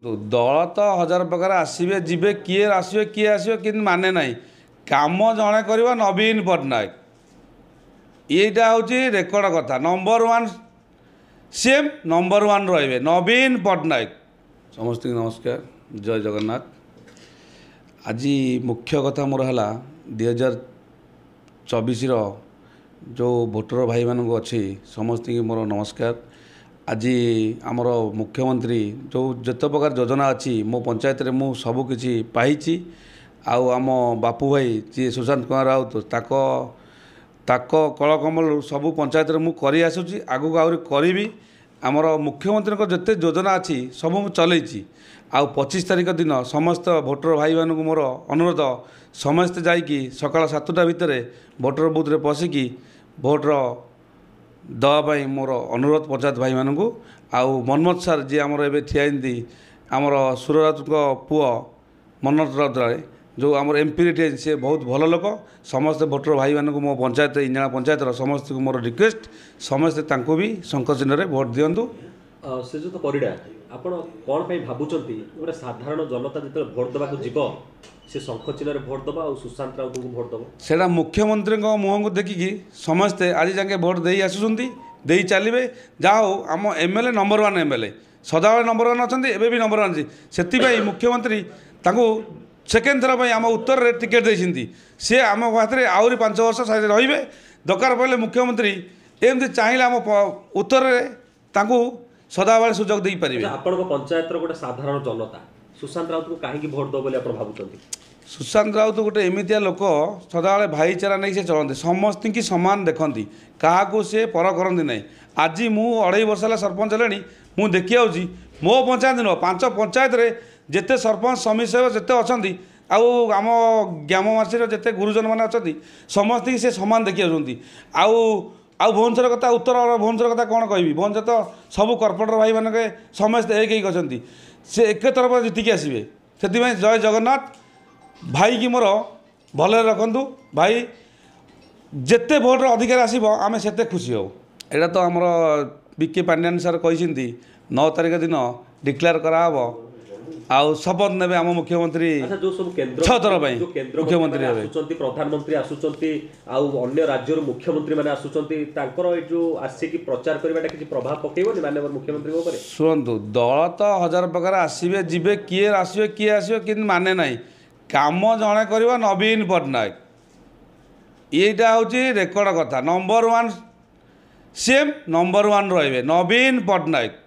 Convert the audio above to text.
दल तो हजार प्रकार आसवे जीवे किए आसवे किए आसवे कि माने ना कम जड़े कर नवीन पट्टनायक यहीटा हूँ रेकर्ड कथा number one CM number one रे नवीन पट्टनायक समस्त नमस्कार जय जगन्नाथ। आज मुख्य कथा मोर है 2024 जो भोटर भाई मान अच्छी समस्त मोर नमस्कार। आज आमर मुख्यमंत्री जो जिते प्रकार योजना अच्छी मो पंचायत रे मु सबू किसी पाई आउ आम बापू भाई जी सुशांत कुमार राउत ताक कलकमल सबू पंचायत रे मु करी आसुची आगु आहरी करी आमर मुख्यमंत्री को जिते योजना अच्छी सब मु चलई आउ 25 तारीख दिन समस्त भोटर भाई मान मोर अनुरोध समस्ते जाइकी सकाल 7टा भितर भोटर बुथ रे पशिकी भोटर दवाई मोर अनुरोध पंचायत भाई मानू आउ मनमोहन सार जी आमर एवं ठियाई आमर सुरराज पुओ मनोहर राउतराय जो आमर एमपी रे सी बहुत भल लोक समस्त भोटर भाई मानू मो पंचायत इंजाणा पंचायत समस्त मोर रिक्वेस्ट समस्ते भी शंख चिन्ह भोट दिंतु। से जो परिडा आपण कौन पे भाबुचंती गोटे साधारण जनता जो भोट देवाक जीव से शंख चिन्ह भोट दबा और सुशांत राउत को भोट दबा सेटा मुख्यमंत्री मुँह को देखिकी समस्ते आज जाके भोट दे आसुँच दे चलिए जाओ आम एमएलए नंबर वन एमएलए सदाबले नंबर वन अच्छा एवं भी नंबर वन से मुख्यमंत्री सेकेंड थर आम उत्तर में टिकेट देती सी आम हाथ आहरी 5 वर्ष रे दरकार पड़े मुख्यमंत्री एमती चाहिए आम उत्तर में सदाबले सुजोग दे पारे। आपण पंचायत गोटे साधारण जनता सुशांत राउत को कहीं भोट दो बोले आपण भाबुचंती सुशांत राउत गोटे एमितिया लोक सदाबले भाईचारा नहीं से चलते समस्त की सामान देखती क्या सी पर करती ना। आज मु 2.5 वर्ष है सरपंच है मुझे देखी आऊँगी मो पंचायत नुह 5 पंचायत रे जिते सरपंच समिसेवक जिते अच्छा आम ग्रामवासी जिते गुरुजन मैंने अच्छा समस्त की से सामान देखी आउ भुवनेश्वर कथा उत्तर भुवनेश्वर कथा कौन कह भुवनेश्वर तो सब कर्पोरेटर भाई मानके समस्ते एक अच्छा से एक तरफ जीतिकी आसवे से जय जगन्नाथ भाई की मोर भल रखु भाई जिते भोटर अधिकार आसब आम से खुशी हो। यहाँ तो आमर बीके पांड्यान सर कहते 9 तारीख दिन डिक्लेयर कराब आउ शपथ ने आम मुख्यमंत्री 6 थर मुख्यमंत्री आसुचंती प्रधानमंत्री आसुचंती अन्य राज्य मुख्यमंत्री माने आसुचंती तांकर जो आसिकी प्रचार करबाटा किछि प्रभाव पकेइबो नि माननीय मुख्यमंत्री ऊपर सुनतु दल तो हजार प्रकार आसवे जीवे किए आसवे कि माने ना कम जड़े कर नवीन पट्टनायक यहीटा हूँ रेकर्ड कथा number one CM number one रे नवीन पट्टनायक